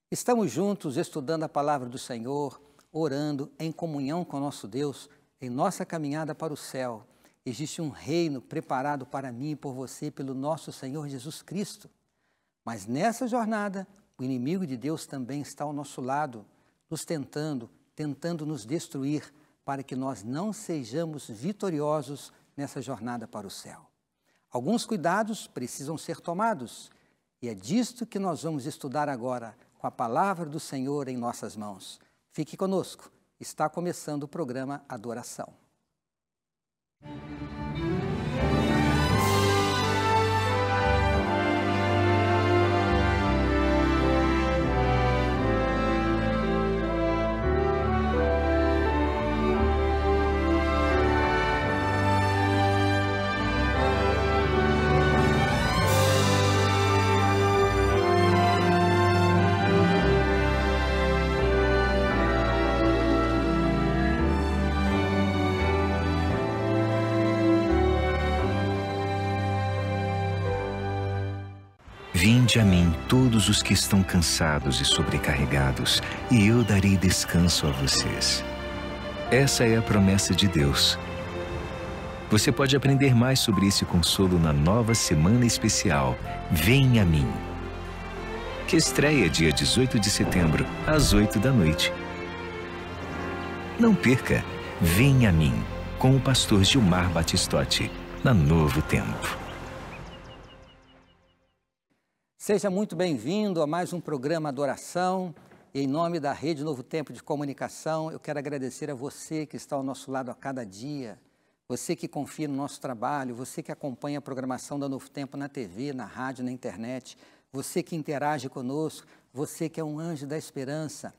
Estamos juntos estudando a palavra do Senhor, orando em comunhão com nosso Deus, em nossa caminhada para o céu. Existe um reino preparado para mim e por você pelo nosso Senhor Jesus Cristo. Mas nessa jornada, o inimigo de Deus também está ao nosso lado, nos tentando nos destruir, para que nós não sejamos vitoriosos nessa jornada para o céu. Alguns cuidados precisam ser tomados, e é disto que nós vamos estudar agora, com a palavra do Senhor em nossas mãos. Fique conosco, está começando o programa Adoração. Vinde a mim todos os que estão cansados e sobrecarregados, e eu darei descanso a vocês. Essa é a promessa de Deus. Você pode aprender mais sobre esse consolo na nova semana especial Vem a Mim, que estreia dia 18 de setembro, às 8 da noite. Não perca Vem a Mim, com o pastor Gilmar Batistotti, na Novo Tempo. Seja muito bem-vindo a mais um programa Adoração. E em nome da Rede Novo Tempo de Comunicação, eu quero agradecer a você que está ao nosso lado a cada dia, você que confia no nosso trabalho, você que acompanha a programação da Novo Tempo na TV, na rádio, na internet, você que interage conosco, você que é um anjo da esperança.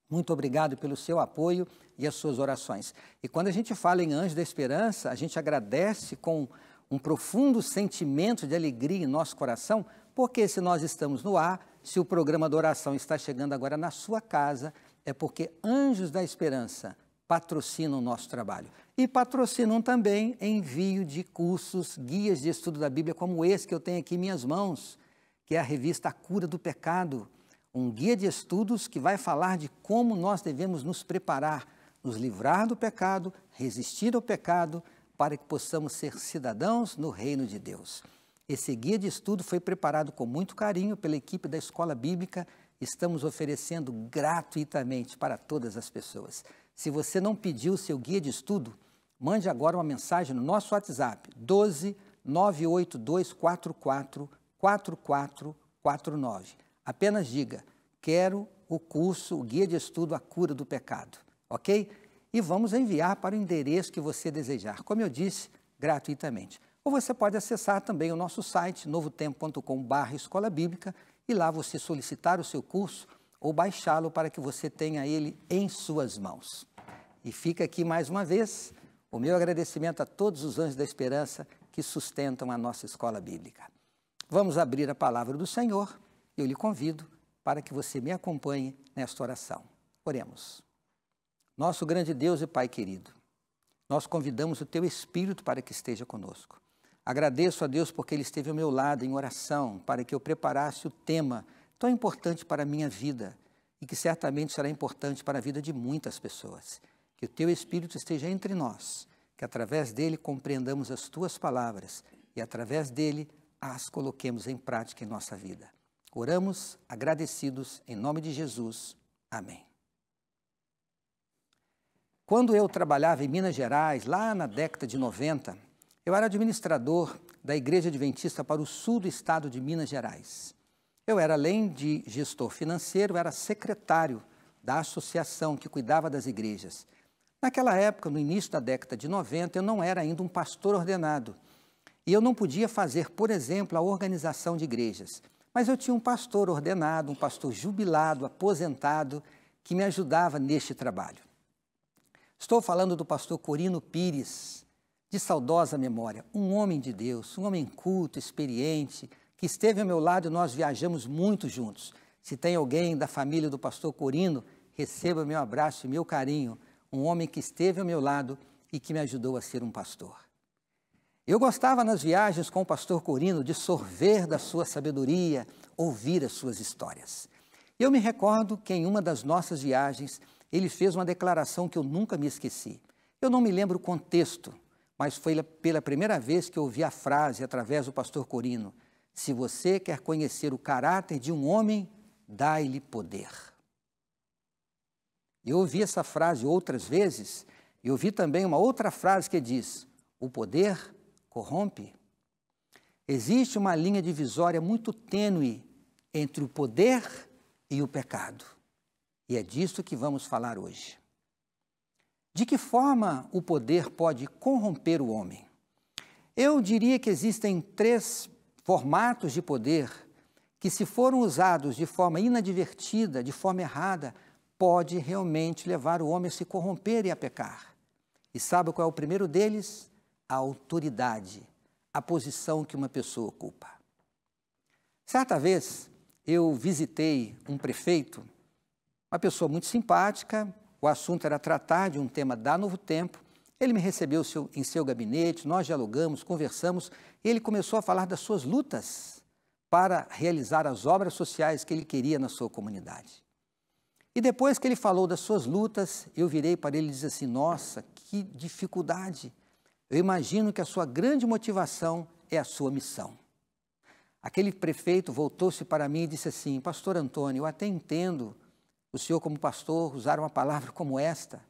Muito obrigado pelo seu apoio e as suas orações. E quando a gente fala em anjo da esperança, a gente agradece com um profundo sentimento de alegria em nosso coração, porque se nós estamos no ar, se o programa Adoração está chegando agora na sua casa, é porque Anjos da Esperança patrocinam o nosso trabalho. E patrocinam também envio de cursos, guias de estudo da Bíblia, como esse que eu tenho aqui em minhas mãos, que é a revista A Cura do Pecado, um guia de estudos que vai falar de como nós devemos nos preparar, nos livrar do pecado, resistir ao pecado, para que possamos ser cidadãos no reino de Deus. Esse guia de estudo foi preparado com muito carinho pela equipe da Escola Bíblica. Estamos oferecendo gratuitamente para todas as pessoas. Se você não pediu o seu guia de estudo, mande agora uma mensagem no nosso WhatsApp, 12 98244 4449. Apenas diga, quero o curso, o guia de estudo A Cura do Pecado, ok? E vamos enviar para o endereço que você desejar, como eu disse, gratuitamente. Ou você pode acessar também o nosso site, novotempo.com/escola bíblica, e lá você solicitar o seu curso ou baixá-lo para que você tenha ele em suas mãos. E fica aqui mais uma vez o meu agradecimento a todos os anjos da esperança que sustentam a nossa escola bíblica. Vamos abrir a palavra do Senhor e eu lhe convido para que você me acompanhe nesta oração. Oremos. Nosso grande Deus e Pai querido, nós convidamos o Teu Espírito para que esteja conosco. Agradeço a Deus porque Ele esteve ao meu lado em oração para que eu preparasse o tema tão importante para a minha vida e que certamente será importante para a vida de muitas pessoas. Que o Teu Espírito esteja entre nós, que através dele compreendamos as Tuas palavras e através dele as coloquemos em prática em nossa vida. Oramos agradecidos em nome de Jesus. Amém. Quando eu trabalhava em Minas Gerais, lá na década de 90, eu era administrador da Igreja Adventista para o sul do estado de Minas Gerais. Eu era, além de gestor financeiro, era secretário da associação que cuidava das igrejas. Naquela época, no início da década de 90, eu não era ainda um pastor ordenado. E eu não podia fazer, por exemplo, a organização de igrejas. Mas eu tinha um pastor ordenado, um pastor jubilado, aposentado, que me ajudava neste trabalho. Estou falando do pastor Corino Pires, de saudosa memória, um homem de Deus, um homem culto, experiente, que esteve ao meu lado e nós viajamos muito juntos. Se tem alguém da família do pastor Corino, receba meu abraço e meu carinho, um homem que esteve ao meu lado e que me ajudou a ser um pastor. Eu gostava nas viagens com o pastor Corino de sorver da sua sabedoria, ouvir as suas histórias. Eu me recordo que em uma das nossas viagens, ele fez uma declaração que eu nunca me esqueci. Eu não me lembro o contexto, mas foi pela primeira vez que eu ouvi a frase através do pastor Corino: se você quer conhecer o caráter de um homem, dai-lhe poder. Eu ouvi essa frase outras vezes, e ouvi também uma outra frase que diz: o poder corrompe. Existe uma linha divisória muito tênue entre o poder e o pecado. E é disso que vamos falar hoje. De que forma o poder pode corromper o homem? Eu diria que existem 3 formatos de poder que, se foram usados de forma inadvertida, de forma errada, pode realmente levar o homem a se corromper e a pecar. E sabe qual é o primeiro deles? A autoridade, a posição que uma pessoa ocupa. Certa vez, eu visitei um prefeito, uma pessoa muito simpática. O assunto era tratar de um tema da Novo Tempo. Ele me recebeu em seu gabinete, nós dialogamos, conversamos, e ele começou a falar das suas lutas para realizar as obras sociais que ele queria na sua comunidade. E depois que ele falou das suas lutas, eu virei para ele e disse assim: nossa, que dificuldade! Eu imagino que a sua grande motivação é a sua missão. Aquele prefeito voltou-se para mim e disse assim: pastor Antônio, eu até entendo o senhor como pastor usar uma palavra como esta,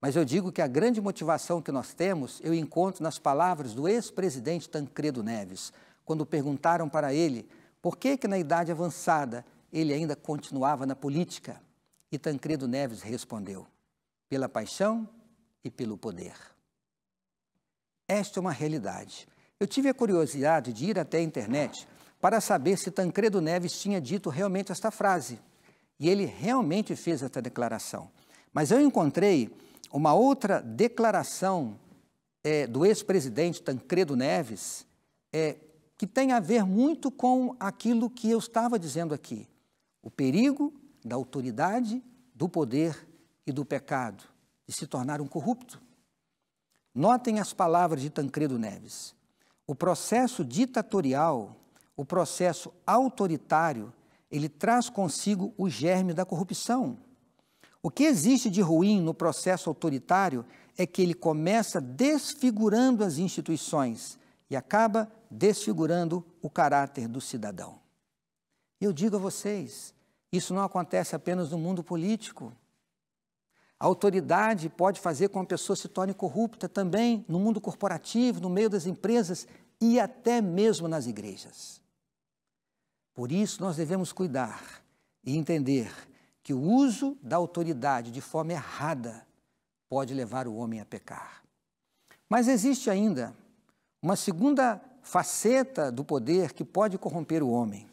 mas eu digo que a grande motivação que nós temos, eu encontro nas palavras do ex-presidente Tancredo Neves, quando perguntaram para ele por que na idade avançada ele ainda continuava na política. E Tancredo Neves respondeu: pela paixão e pelo poder. Esta é uma realidade. Eu tive a curiosidade de ir até a internet para saber se Tancredo Neves tinha dito realmente esta frase. E ele realmente fez esta declaração. Mas eu encontrei uma outra declaração do ex-presidente Tancredo Neves, que tem a ver muito com aquilo que eu estava dizendo aqui. O perigo da autoridade, do poder e do pecado, de se tornar um corrupto. Notem as palavras de Tancredo Neves. O processo ditatorial, o processo autoritário, ele traz consigo o germe da corrupção. O que existe de ruim no processo autoritário é que ele começa desfigurando as instituições e acaba desfigurando o caráter do cidadão. Eu digo a vocês, isso não acontece apenas no mundo político. A autoridade pode fazer com que a pessoa se torne corrupta também no mundo corporativo, no meio das empresas e até mesmo nas igrejas. Por isso, nós devemos cuidar e entender que o uso da autoridade de forma errada pode levar o homem a pecar. Mas existe ainda uma segunda faceta do poder que pode corromper o homem.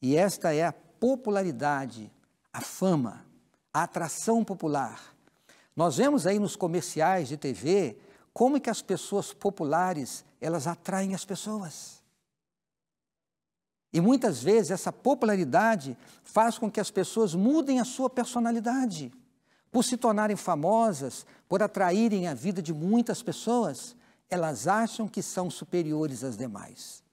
E esta é a popularidade, a fama, a atração popular. Nós vemos aí nos comerciais de TV como que as pessoas populares, elas atraem as pessoas. E muitas vezes essa popularidade faz com que as pessoas mudem a sua personalidade. Por se tornarem famosas, por atraírem a vida de muitas pessoas, elas acham que são superiores às demais.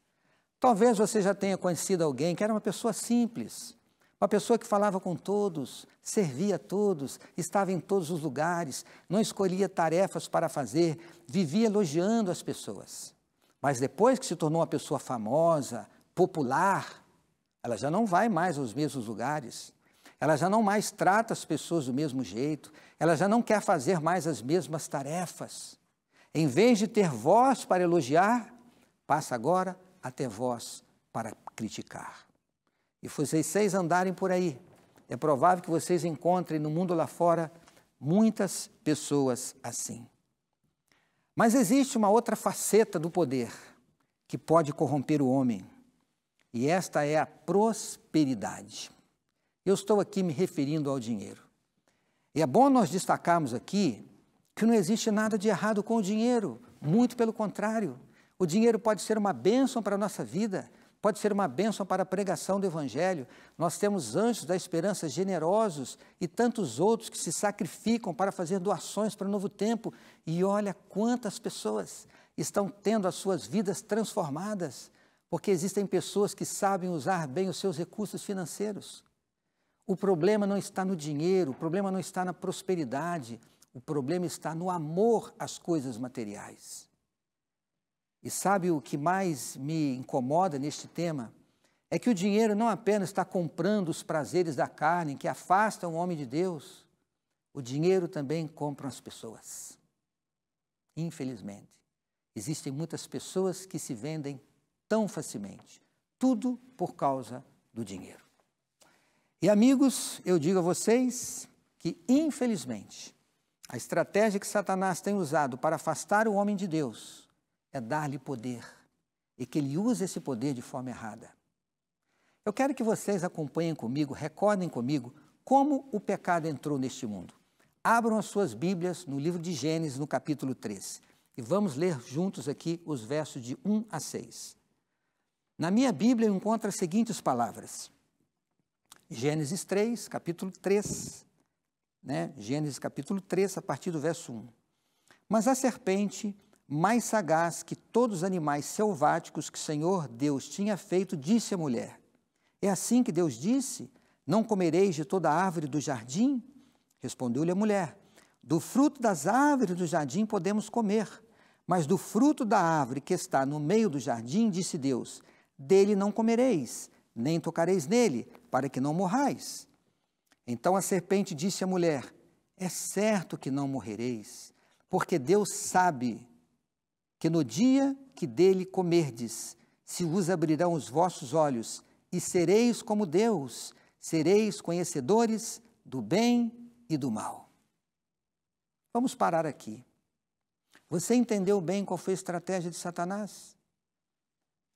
Talvez você já tenha conhecido alguém que era uma pessoa simples, uma pessoa que falava com todos, servia a todos, estava em todos os lugares, não escolhia tarefas para fazer, vivia elogiando as pessoas. Mas depois que se tornou uma pessoa famosa, popular, ela já não vai mais aos mesmos lugares, ela já não mais trata as pessoas do mesmo jeito, ela já não quer fazer mais as mesmas tarefas. Em vez de ter voz para elogiar, passa agora a ter voz para criticar. E vocês andarem por aí, é provável que vocês encontrem no mundo lá fora muitas pessoas assim. Mas existe uma outra faceta do poder que pode corromper o homem, e esta é a prosperidade. Eu estou aqui me referindo ao dinheiro. E é bom nós destacarmos aqui que não existe nada de errado com o dinheiro, muito pelo contrário. O dinheiro pode ser uma bênção para a nossa vida, pode ser uma bênção para a pregação do Evangelho. Nós temos anjos da esperança generosos e tantos outros que se sacrificam para fazer doações para o novo tempo. E olha quantas pessoas estão tendo as suas vidas transformadas, porque existem pessoas que sabem usar bem os seus recursos financeiros. O problema não está no dinheiro, o problema não está na prosperidade, o problema está no amor às coisas materiais. E sabe o que mais me incomoda neste tema? É que o dinheiro não apenas está comprando os prazeres da carne, que afastam o homem de Deus, o dinheiro também compra as pessoas. Infelizmente, existem muitas pessoas que se vendem tão facilmente, tudo por causa do dinheiro. E amigos, eu digo a vocês que, infelizmente, a estratégia que Satanás tem usado para afastar o homem de Deus é dar-lhe poder, e que ele use esse poder de forma errada. Eu quero que vocês acompanhem comigo, recordem comigo como o pecado entrou neste mundo. Abram as suas Bíblias no livro de Gênesis, no capítulo 3, e vamos ler juntos aqui os versos de 1 a 6. Na minha Bíblia eu encontro as seguintes palavras. Gênesis 3, capítulo 3, Gênesis capítulo 3, a partir do verso 1. Mas a serpente, mais sagaz que todos os animais selváticos que o Senhor Deus tinha feito, disse à mulher: é assim que Deus disse, não comereis de toda árvore do jardim? Respondeu-lhe a mulher: do fruto das árvores do jardim podemos comer, mas do fruto da árvore que está no meio do jardim, disse Deus, dele não comereis, nem tocareis nele, para que não morrais. Então a serpente disse à mulher: é certo que não morrereis, porque Deus sabe que no dia que dele comerdes, se vos abrirão os vossos olhos, e sereis como Deus, sereis conhecedores do bem e do mal. Vamos parar aqui. Você entendeu bem qual foi a estratégia de Satanás?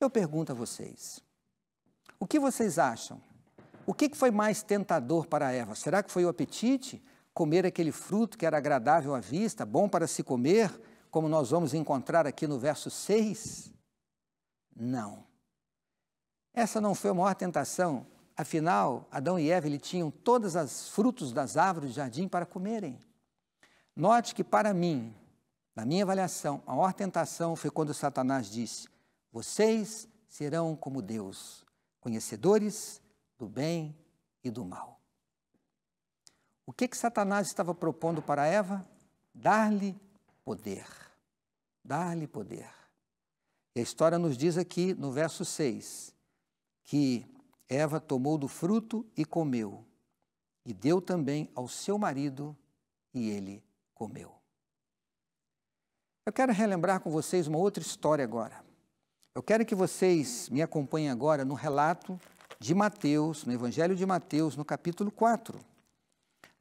Eu pergunto a vocês, o que vocês acham? O que foi mais tentador para Eva? Será que foi o apetite? Comer aquele fruto que era agradável à vista, bom para se comer, como nós vamos encontrar aqui no verso 6? Não. Essa não foi a maior tentação. Afinal, Adão e Eva tinham todos os frutos das árvores do jardim para comerem. Note que para mim, na minha avaliação, a maior tentação foi quando Satanás disse: vocês serão como Deus, conhecedores do bem e do mal. O que Satanás estava propondo para Eva? Dar-lhe poder. Dar-lhe poder. E a história nos diz aqui no verso 6, que Eva tomou do fruto e comeu, e deu também ao seu marido, e ele comeu. Eu quero relembrar com vocês uma outra história agora. Eu quero que vocês me acompanhem agora no relato de Mateus, no Evangelho de Mateus, no capítulo 4.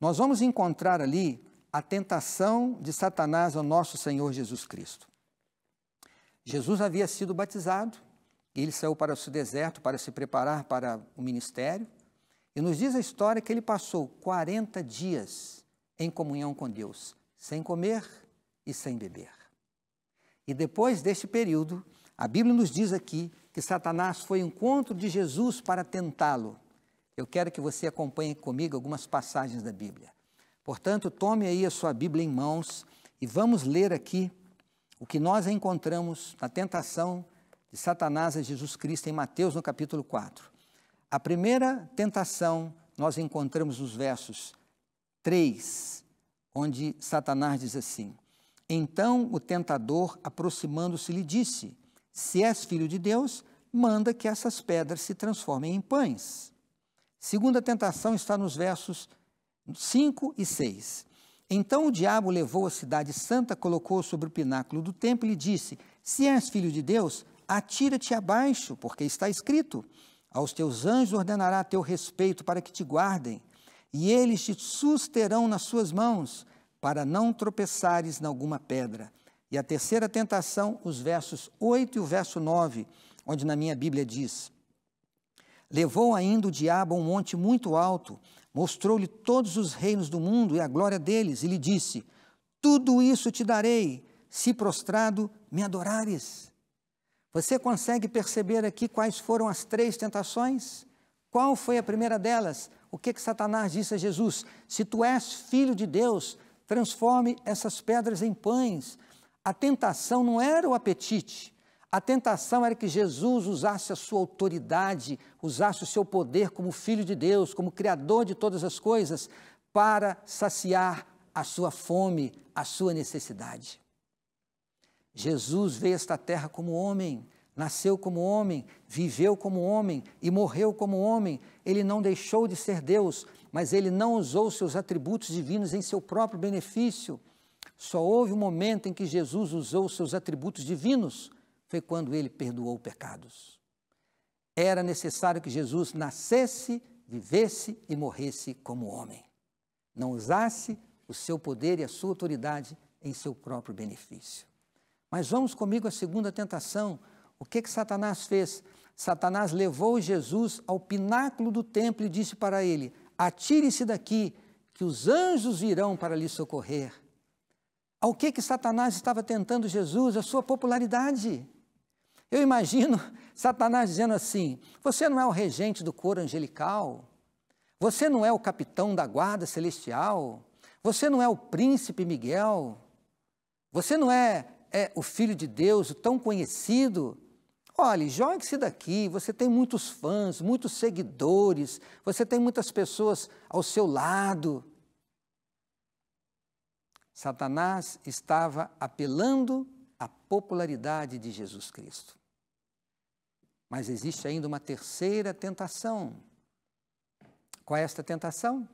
Nós vamos encontrar ali a tentação de Satanás ao nosso Senhor Jesus Cristo. Jesus havia sido batizado, ele saiu para o deserto para se preparar para o ministério, e nos diz a história que ele passou 40 dias em comunhão com Deus, sem comer e sem beber. E depois deste período, a Bíblia nos diz aqui que Satanás foi ao encontro de Jesus para tentá-lo. Eu quero que você acompanhe comigo algumas passagens da Bíblia. Portanto, tome aí a sua Bíblia em mãos e vamos ler aqui o que nós encontramos na tentação de Satanás a Jesus Cristo em Mateus, no capítulo 4. A primeira tentação nós encontramos nos versos 3, onde Satanás diz assim: então o tentador, aproximando-se, lhe disse: se és filho de Deus, manda que essas pedras se transformem em pães. Segunda tentação está nos versos 5 e 6. Então o diabo levou a cidade santa, colocou-a sobre o pináculo do templo e lhe disse: se és filho de Deus, atira-te abaixo, porque está escrito: aos teus anjos ordenará a teu respeito para que te guardem, e eles te susterão nas suas mãos, para não tropeçares em alguma pedra. E a terceira tentação, os versos 8 e o verso 9, onde na minha Bíblia diz: levou ainda o diabo a um monte muito alto, mostrou-lhe todos os reinos do mundo e a glória deles, e lhe disse: tudo isso te darei, se prostrado me adorares. Você consegue perceber aqui quais foram as três tentações? Qual foi a primeira delas? O que Satanás disse a Jesus? Se tu és filho de Deus, transforme essas pedras em pães. A tentação não era o apetite, A tentação era que Jesus usasse a sua autoridade, usasse o seu poder como Filho de Deus, como Criador de todas as coisas, para saciar a sua fome, a sua necessidade. Jesus veio a esta terra como homem, nasceu como homem, viveu como homem e morreu como homem. Ele não deixou de ser Deus, mas ele não usou seus atributos divinos em seu próprio benefício. Só houve um momento em que Jesus usou seus atributos divinos, foi quando ele perdoou pecados. Era necessário que Jesus nascesse, vivesse e morresse como homem. Não usasse o seu poder e a sua autoridade em seu próprio benefício. Mas vamos comigo à segunda tentação. O que Satanás fez? Satanás levou Jesus ao pináculo do templo e disse para ele: atire-se daqui, que os anjos virão para lhe socorrer. Ao que Satanás estava tentando Jesus? A sua popularidade. Eu imagino Satanás dizendo assim: você não é o regente do coro angelical, você não é o capitão da guarda celestial, você não é o príncipe Miguel, você não é o filho de Deus, o tão conhecido. Olhe, jogue-se daqui, você tem muitos fãs, muitos seguidores, você tem muitas pessoas ao seu lado. Satanás estava apelando à popularidade de Jesus Cristo. Mas existe ainda uma terceira tentação. Qual é esta tentação? O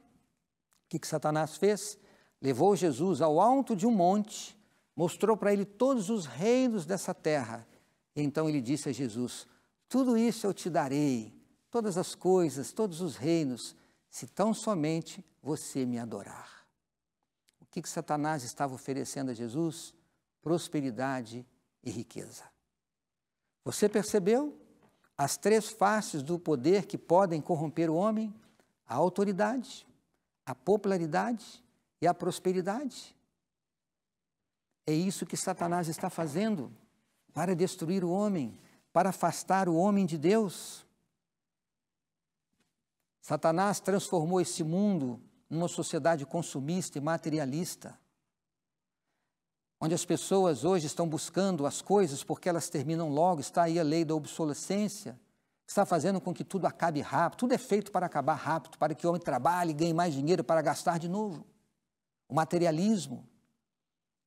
que Satanás fez? Levou Jesus ao alto de um monte, mostrou para ele todos os reinos dessa terra. E então ele disse a Jesus: tudo isso eu te darei, todas as coisas, todos os reinos, se tão somente você me adorar. O que Satanás estava oferecendo a Jesus? Prosperidade e riqueza. Você percebeu as três faces do poder que podem corromper o homem? A autoridade, a popularidade e a prosperidade. É isso que Satanás está fazendo para destruir o homem, para afastar o homem de Deus. Satanás transformou esse mundo numa sociedade consumista e materialista, onde as pessoas hoje estão buscando as coisas porque elas terminam logo. Está aí a lei da obsolescência, está fazendo com que tudo acabe rápido, tudo é feito para acabar rápido, para que o homem trabalhe e ganhe mais dinheiro para gastar de novo. O materialismo.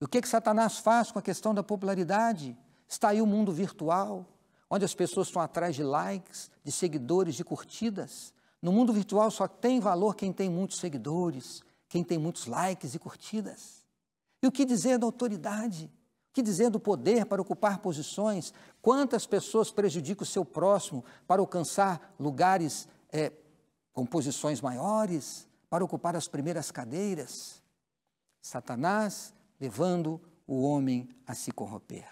E o que Satanás faz com a questão da popularidade? Está aí o mundo virtual, onde as pessoas estão atrás de likes, de seguidores, de curtidas. No mundo virtual só tem valor quem tem muitos seguidores, quem tem muitos likes e curtidas. E o que dizer da autoridade? O que dizer do poder para ocupar posições? Quantas pessoas prejudicam o seu próximo para alcançar lugares com posições maiores, para ocupar as primeiras cadeiras? Satanás levando o homem a se corromper.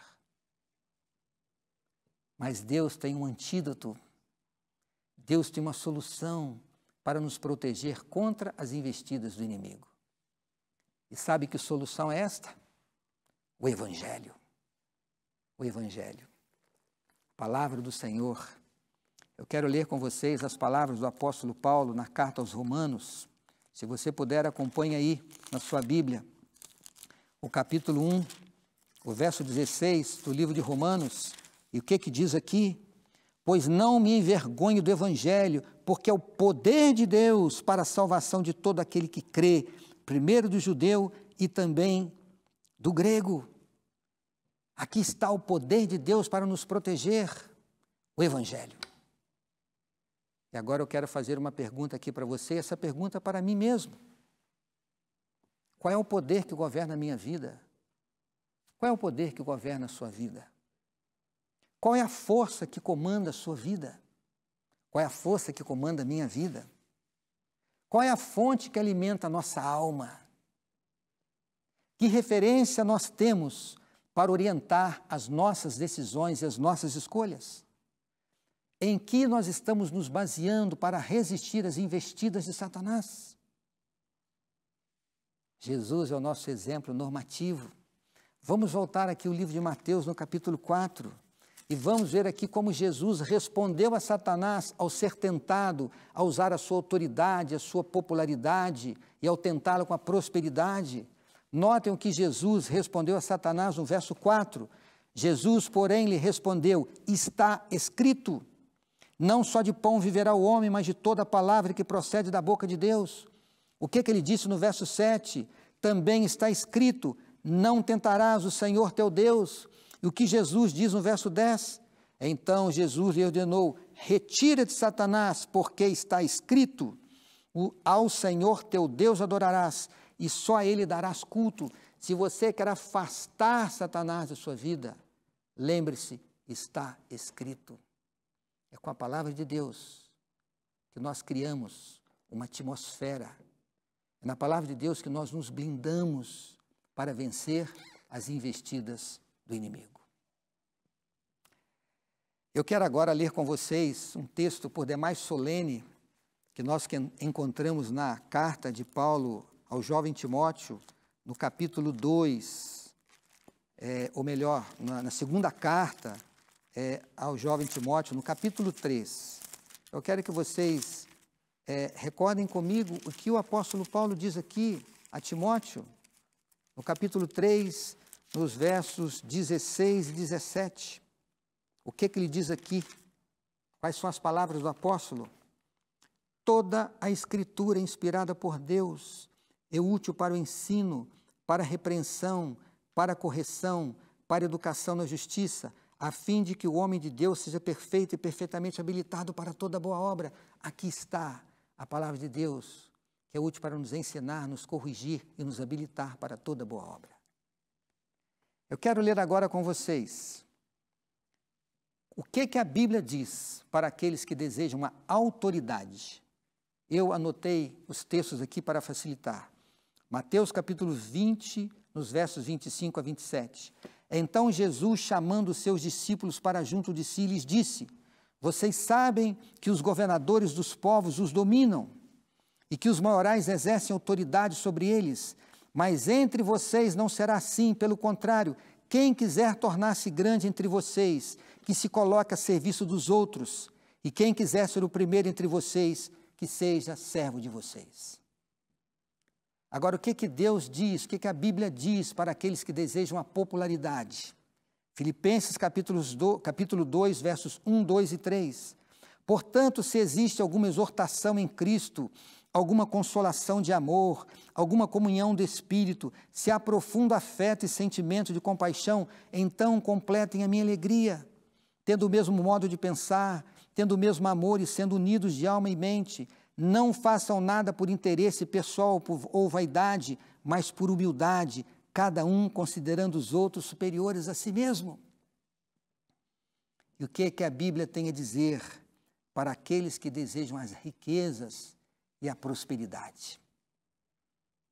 Mas Deus tem um antídoto. Deus tem uma solução para nos proteger contra as investidas do inimigo. E sabe que solução é esta? O Evangelho. O Evangelho. A palavra do Senhor. Eu quero ler com vocês as palavras do apóstolo Paulo na carta aos Romanos. Se você puder, acompanhe aí na sua Bíblia. O capítulo 1, o verso 16 do livro de Romanos. E o que diz aqui? Pois não me envergonho do Evangelho, porque é o poder de Deus para a salvação de todo aquele que crê, primeiro do judeu e também do grego. Aqui está o poder de Deus para nos proteger, o Evangelho. E agora eu quero fazer uma pergunta aqui para você, essa pergunta é para mim mesmo. Qual é o poder que governa a minha vida? Qual é o poder que governa a sua vida? Qual é a força que comanda a sua vida? Qual é a força que comanda a minha vida? Qual é a fonte que alimenta a nossa alma? Que referência nós temos para orientar as nossas decisões e as nossas escolhas? Em que nós estamos nos baseando para resistir às investidas de Satanás? Jesus é o nosso exemplo normativo. Vamos voltar aqui ao livro de Mateus, no capítulo 4, e vamos ver aqui como Jesus respondeu a Satanás ao ser tentado, a usar a sua autoridade, a sua popularidade e ao tentá-lo com a prosperidade. Notem o que Jesus respondeu a Satanás no verso 4. Jesus, porém, lhe respondeu: está escrito, não só de pão viverá o homem, mas de toda a palavra que procede da boca de Deus. O que ele disse no verso 7? Também está escrito, não tentarás o Senhor teu Deus. E o que Jesus diz no verso 10? Então Jesus lhe ordenou: retira-te, Satanás, porque está escrito, ao Senhor teu Deus adorarás, e só a Ele darás culto. Se você quer afastar Satanás da sua vida, lembre-se, está escrito. É com a palavra de Deus que nós criamos uma atmosfera. É na palavra de Deus que nós nos blindamos para vencer as investidas do inimigo. Eu quero agora ler com vocês um texto por demais solene que nós encontramos na carta de Paulo ao jovem Timóteo, no capítulo 2, ou melhor, na segunda carta ao jovem Timóteo, no capítulo 3. Eu quero que vocês recordem comigo o que o apóstolo Paulo diz aqui a Timóteo, no capítulo 3, nos versos 16 e 17. O que ele diz aqui? Quais são as palavras do apóstolo? Toda a Escritura inspirada por Deus é útil para o ensino, para a repreensão, para a correção, para a educação na justiça, a fim de que o homem de Deus seja perfeito e perfeitamente habilitado para toda boa obra. Aqui está a palavra de Deus, que é útil para nos ensinar, nos corrigir e nos habilitar para toda boa obra. Eu quero ler agora com vocês o que a Bíblia diz para aqueles que desejam uma autoridade. Eu anotei os textos aqui para facilitar. Mateus capítulo 20, nos versos 25 a 27. Então Jesus, chamando os seus discípulos para junto de si, lhes disse: vocês sabem que os governadores dos povos os dominam e que os maiorais exercem autoridade sobre eles, mas entre vocês não será assim, pelo contrário, quem quiser tornar-se grande entre vocês, que se coloque a serviço dos outros, e quem quiser ser o primeiro entre vocês, que seja servo de vocês. Agora, o que Deus diz, o que a Bíblia diz para aqueles que desejam a popularidade? Filipenses capítulo 2, versos 1, 2 e 3. Portanto, se existe alguma exortação em Cristo, alguma consolação de amor, alguma comunhão do Espírito, se há profundo afeto e sentimento de compaixão, então completem a minha alegria, tendo o mesmo modo de pensar, tendo o mesmo amor e sendo unidos de alma e mente. Não façam nada por interesse pessoal ou vaidade, mas por humildade, cada um considerando os outros superiores a si mesmo. E o que a Bíblia tem a dizer para aqueles que desejam as riquezas e a prosperidade?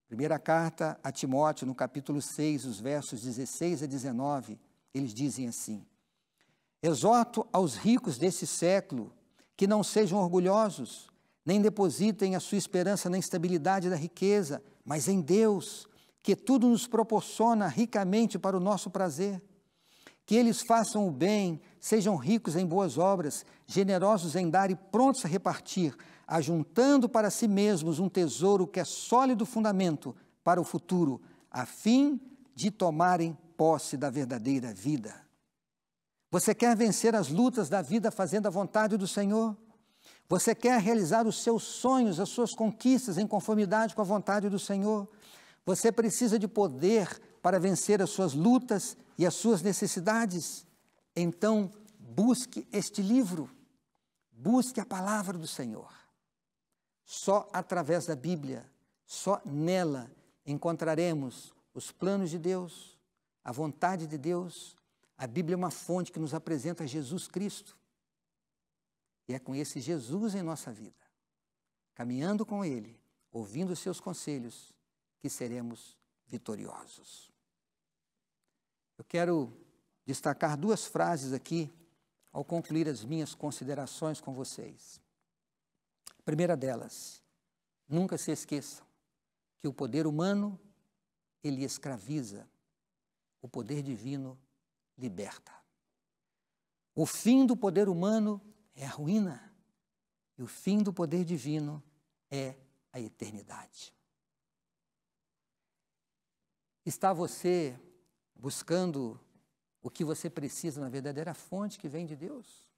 Primeira carta a Timóteo, no capítulo 6, os versos 16 a 19, eles dizem assim: exorto aos ricos desse século que não sejam orgulhosos, nem depositem a sua esperança na instabilidade da riqueza, mas em Deus, que tudo nos proporciona ricamente para o nosso prazer. Que eles façam o bem, sejam ricos em boas obras, generosos em dar e prontos a repartir, ajuntando para si mesmos um tesouro que é sólido fundamento para o futuro, a fim de tomarem posse da verdadeira vida. Você quer vencer as lutas da vida fazendo a vontade do Senhor? Você quer realizar os seus sonhos, as suas conquistas em conformidade com a vontade do Senhor? Você precisa de poder para vencer as suas lutas e as suas necessidades? Então, busque este livro, busque a palavra do Senhor. Só através da Bíblia, só nela encontraremos os planos de Deus, a vontade de Deus. A Bíblia é uma fonte que nos apresenta Jesus Cristo. E é com esse Jesus em nossa vida, caminhando com Ele, ouvindo os seus conselhos, que seremos vitoriosos. Eu quero destacar duas frases aqui, ao concluir as minhas considerações com vocês. A primeira delas: nunca se esqueçam que o poder humano, ele escraviza, o poder divino liberta. O fim do poder humano é a ruína, e o fim do poder divino é a eternidade. Está você buscando o que você precisa na verdadeira fonte que vem de Deus.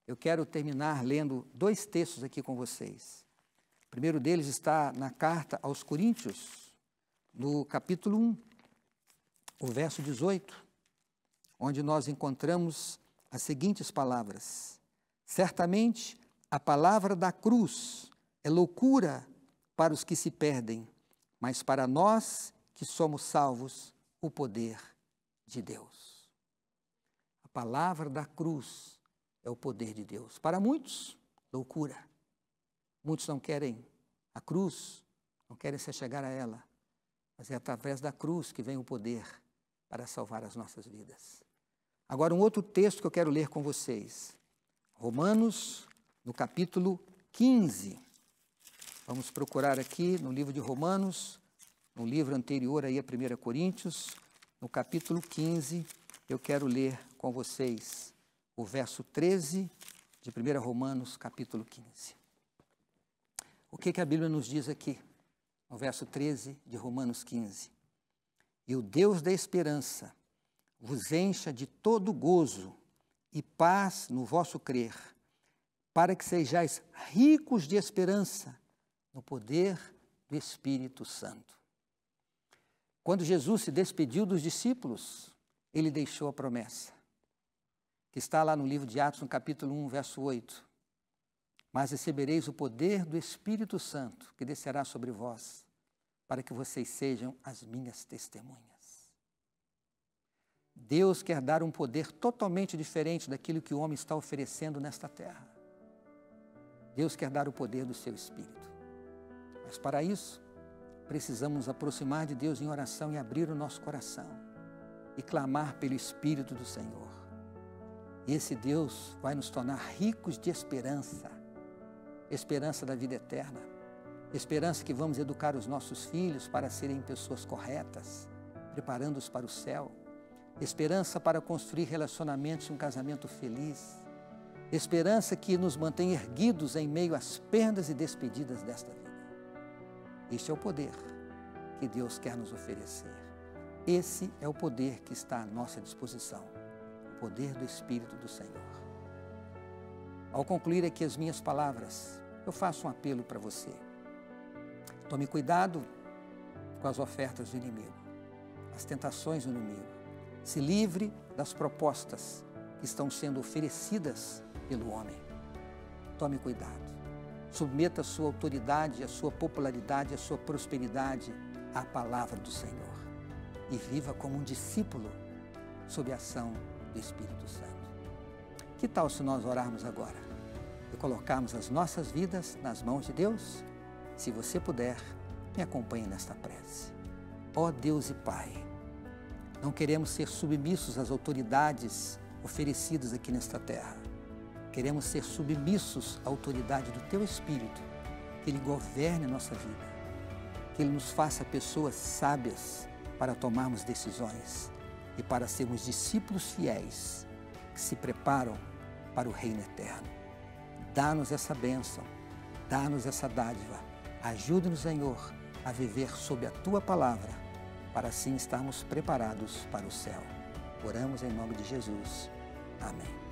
Eu quero terminar lendo 2 textos aqui com vocês. O primeiro deles está na carta aos Coríntios, no capítulo 1, o verso 18, onde nós encontramos as seguintes palavras: certamente a palavra da cruz é loucura para os que se perdem, mas para nós que somos salvos, o poder de Deus. A palavra da cruz é o poder de Deus. Para muitos, loucura. Muitos não querem a cruz, não querem se chegar a ela, mas é através da cruz que vem o poder para salvar as nossas vidas. Agora, um outro texto que eu quero ler com vocês. Romanos, no capítulo 15. Vamos procurar aqui no livro de Romanos, no livro anterior aí a 1 Coríntios, no capítulo 15, eu quero ler com vocês o verso 13 de 1 Romanos, capítulo 15. O que a Bíblia nos diz aqui, no verso 13 de Romanos 15? E o Deus da esperança vos encha de todo gozo e paz no vosso crer, para que sejais ricos de esperança no poder do Espírito Santo. Quando Jesus se despediu dos discípulos, ele deixou a promessa, que está lá no livro de Atos, no capítulo 1, verso 8. Mas recebereis o poder do Espírito Santo, que descerá sobre vós, para que vocês sejam as minhas testemunhas. Deus quer dar um poder totalmente diferente daquilo que o homem está oferecendo nesta terra. Deus quer dar o poder do seu Espírito. Mas para isso, precisamos nos aproximar de Deus em oração e abrir o nosso coração e clamar pelo Espírito do Senhor. E esse Deus vai nos tornar ricos de esperança, esperança da vida eterna, esperança que vamos educar os nossos filhos para serem pessoas corretas, preparando-os para o céu, esperança para construir relacionamentos e um casamento feliz, esperança que nos mantém erguidos em meio às perdas e despedidas desta vida. Este é o poder que Deus quer nos oferecer. Esse é o poder que está à nossa disposição, o poder do Espírito do Senhor. Ao concluir aqui as minhas palavras, eu faço um apelo para você. Tome cuidado com as ofertas do inimigo, as tentações do inimigo. Se livre das propostas que estão sendo oferecidas pelo homem. Tome cuidado. Submeta a sua autoridade, a sua popularidade, a sua prosperidade à palavra do Senhor. E viva como um discípulo sob a ação do Espírito Santo. Que tal se nós orarmos agora e colocarmos as nossas vidas nas mãos de Deus? Se você puder, me acompanhe nesta prece. Ó Deus e Pai, não queremos ser submissos às autoridades oferecidas aqui nesta terra. Queremos ser submissos à autoridade do Teu Espírito, que Ele governe a nossa vida, que Ele nos faça pessoas sábias para tomarmos decisões e para sermos discípulos fiéis que se preparam para o reino eterno. Dá-nos essa bênção, dá-nos essa dádiva. Ajude-nos, Senhor, a viver sob a Tua palavra, para assim estarmos preparados para o céu. Oramos em nome de Jesus. Amém.